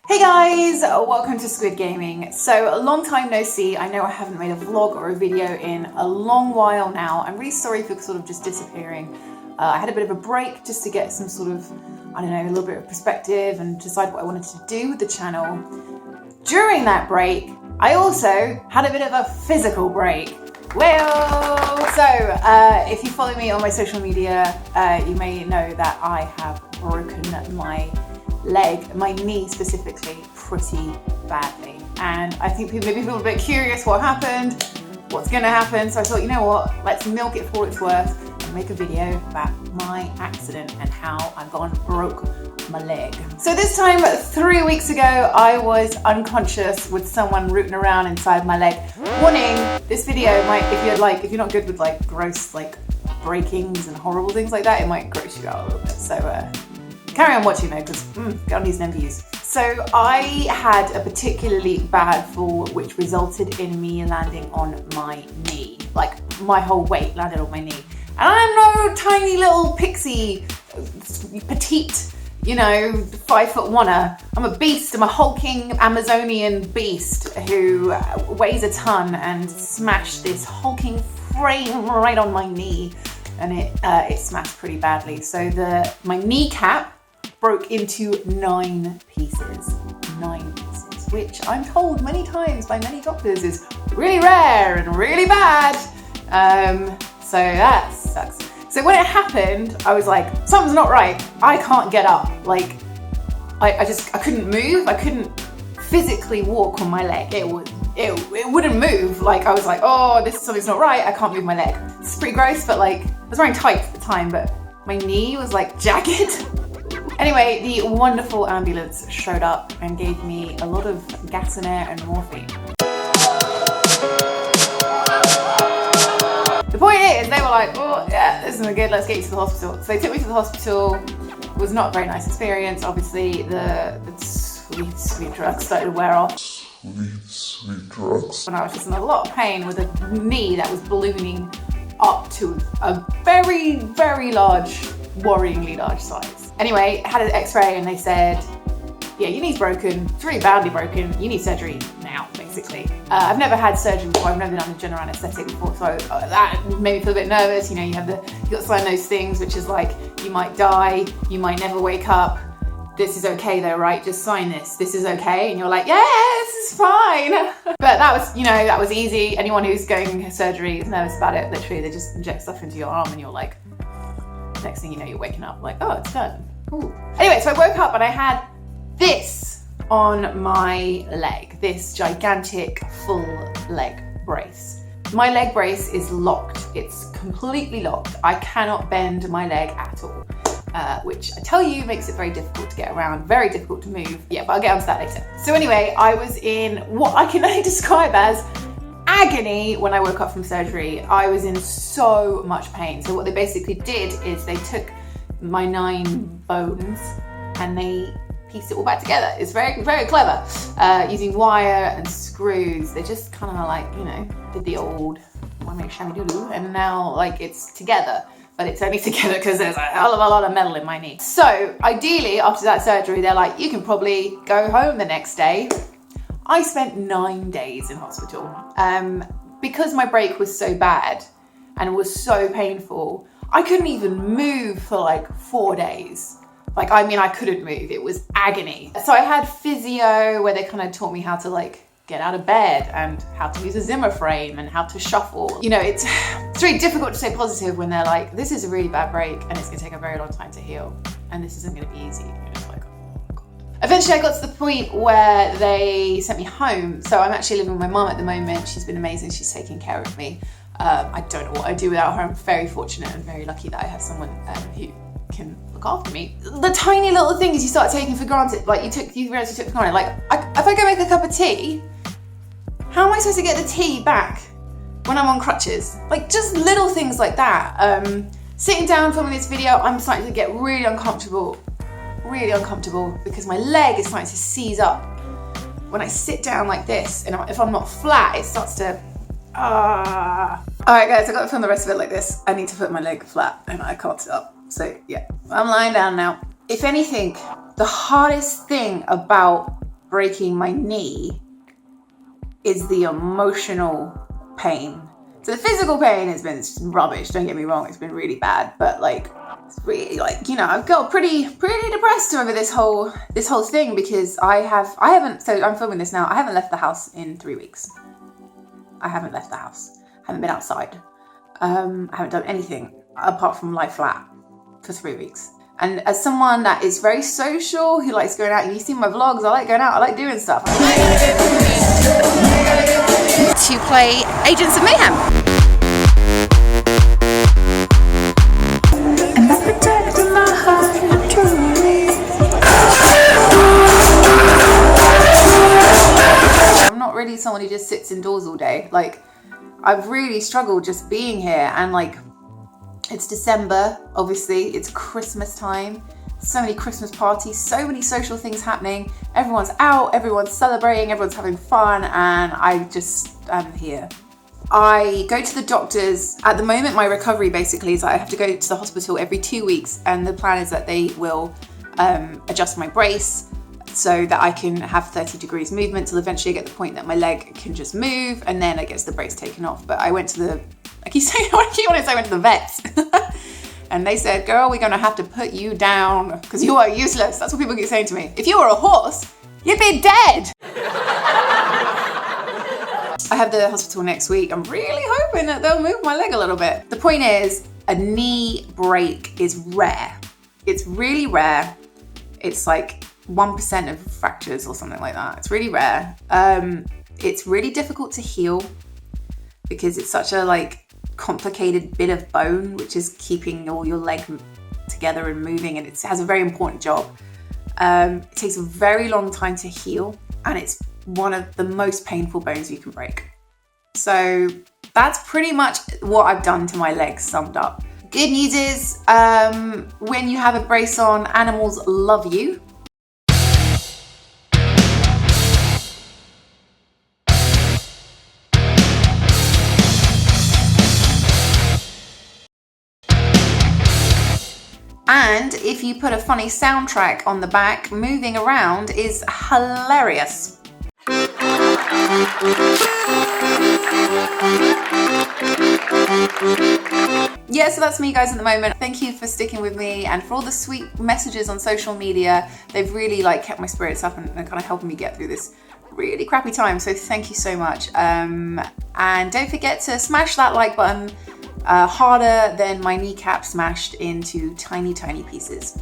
Hey guys, welcome to Squid Gaming. So a long time no see. I know I haven't made a vlog or a video in a long while now. I'm really sorry for sort of just disappearing. I had a bit of a break just to get some sort of, I don't know, a little bit of perspective and decide what I wanted to do with the channel. During that break, I also had a bit of a physical break. Well, so if you follow me on my social media, you may know that I have broken my leg, my knee specifically, pretty badly. And I think maybe people are a bit curious what happened, what's gonna happen. So I thought, you know what, let's milk it for what it's worth and make a video about my accident and how I gone broke my leg. So this time 3 weeks ago, I was unconscious with someone rooting around inside my leg. Warning, this video might, if you're not good with like gross like breakings and horrible things like that, it might gross you out a little bit. So carry on watching though, because God needs no views. So I had a particularly bad fall, which resulted in me landing on my knee. Like my whole weight landed on my knee. And I'm no tiny little pixie, petite, 5'1". I'm a beast, I'm a hulking Amazonian beast who weighs a ton and smashed this hulking frame right on my knee. And it smashed pretty badly. So my kneecap broke into 9 pieces, which I'm told many times by many doctors is really rare and really bad. So that sucks. So when it happened, I was like, something's not right. I can't get up. Like, I couldn't move. I couldn't physically walk on my leg. It wouldn't move. Like, I was like, oh, something's not right. I can't move my leg. It's pretty gross, but like, I was wearing tights at the time, but my knee was like jagged. Anyway, the wonderful ambulance showed up and gave me a lot of gas and air and morphine. The point is, they were like, oh yeah, this isn't good, let's get you to the hospital. So they took me to the hospital. It was not a very nice experience. Obviously, the sweet drugs started to wear off. Sweet drugs. And I was just in a lot of pain with a knee that was ballooning up to a very, very large, worryingly large size. Anyway, I had an x-ray and they said, yeah, your knee's broken, it's really badly broken, you need surgery now, basically. I've never had surgery before, I've never done a general anesthetic before, so that made me feel a bit nervous. You got to sign those things, which is like, you might die, you might never wake up. This is okay though, right? Just sign this. This is okay. And you're like, yeah, this is fine. But that was, that was easy. Anyone who's going to surgery is nervous about it. Literally, they just inject stuff into your arm and you're like, next thing you know, you're waking up like, oh, it's done. Ooh. Anyway, so I woke up and I had this on my leg, this gigantic full leg brace. My leg brace is locked. It's completely locked. I cannot bend my leg at all. Which I tell you makes it very difficult to get around, very difficult to move. Yeah, but I'll get onto that later. So anyway, I was in what I can only describe as agony when I woke up from surgery. I was in so much pain. So what they basically did is they took my 9 bones and they pieced it all back together. It's very, very clever. Using wire and screws. They just kind of like, did the old shammy-doo-doo, and now like it's together. But it's only together because there's a hell of a lot of metal in my knee. So ideally, after that surgery, they're like, you can probably go home the next day. I spent 9 days in hospital. Because my break was so bad and was so painful, I couldn't even move for like 4 days. I couldn't move, it was agony. So I had physio where they kind of taught me how to like get out of bed and how to use a Zimmer frame and how to shuffle. It's really difficult to stay positive when they're like, this is a really bad break and it's gonna take a very long time to heal and this isn't gonna be easy. You're just like, oh God. Eventually I got to the point where they sent me home. So I'm actually living with my mum at the moment. She's been amazing, she's taking care of me. I don't know what I'd do without her. I'm very fortunate and very lucky that I have someone who can look after me. The tiny little things you start taking for granted, like you realize you took for granted. Like, if I go make a cup of tea, how am I supposed to get the tea back when I'm on crutches? Like, just little things like that. Sitting down filming this video, I'm starting to get really uncomfortable because my leg is starting to seize up. When I sit down like this, and if I'm not flat, it starts to, All right guys, I got to film the rest of it like this. I need to put my leg flat and I can't sit up. So yeah, I'm lying down now. If anything, the hardest thing about breaking my knee is the emotional pain. So the physical pain has been rubbish, don't get me wrong, it's been really bad, but like, it's really like, you know, I've got pretty depressed over this whole thing because I haven't, so I'm filming this now, I haven't left the house in 3 weeks. I haven't left the house, haven't been outside, I haven't done anything apart from lie flat for 3 weeks. And as someone that is very social, who likes going out, and you see my vlogs, I like going out, I like doing stuff. To play Agents of Mayhem. And I protected my heart truly. I'm not really someone who just sits indoors all day. Like, I've really struggled just being here, and like, it's December, obviously, it's Christmas time, so many Christmas parties, so many social things happening, everyone's out, everyone's celebrating, everyone's having fun, and I just am here. I go to the doctors. At the moment, my recovery basically is I have to go to the hospital every 2 weeks, and the plan is that they will adjust my brace so that I can have 30 degrees movement till eventually I get the point that my leg can just move, and then I get the brace taken off. But I went to the, I keep saying, I went to the vets. And they said, girl, we're gonna have to put you down because you are useless. That's what people keep saying to me. If you were a horse, you'd be dead. I have the hospital next week. I'm really hoping that they'll move my leg a little bit. The point is, a knee break is rare. It's really rare. It's like 1% of fractures or something like that. It's really rare. It's really difficult to heal because it's such a like complicated bit of bone which is keeping all your leg together and moving, and it has a very important job. It takes a very long time to heal, and it's one of the most painful bones you can break. So that's pretty much what I've done to my legs summed up. Good news is when you have a brace on, animals love you. And if you put a funny soundtrack on the back, moving around is hilarious. Yeah, so that's me guys at the moment. Thank you for sticking with me and for all the sweet messages on social media. They've really like kept my spirits up and kind of helping me get through this really crappy time. So thank you so much. And don't forget to smash that like button. Harder than my kneecap smashed into tiny pieces.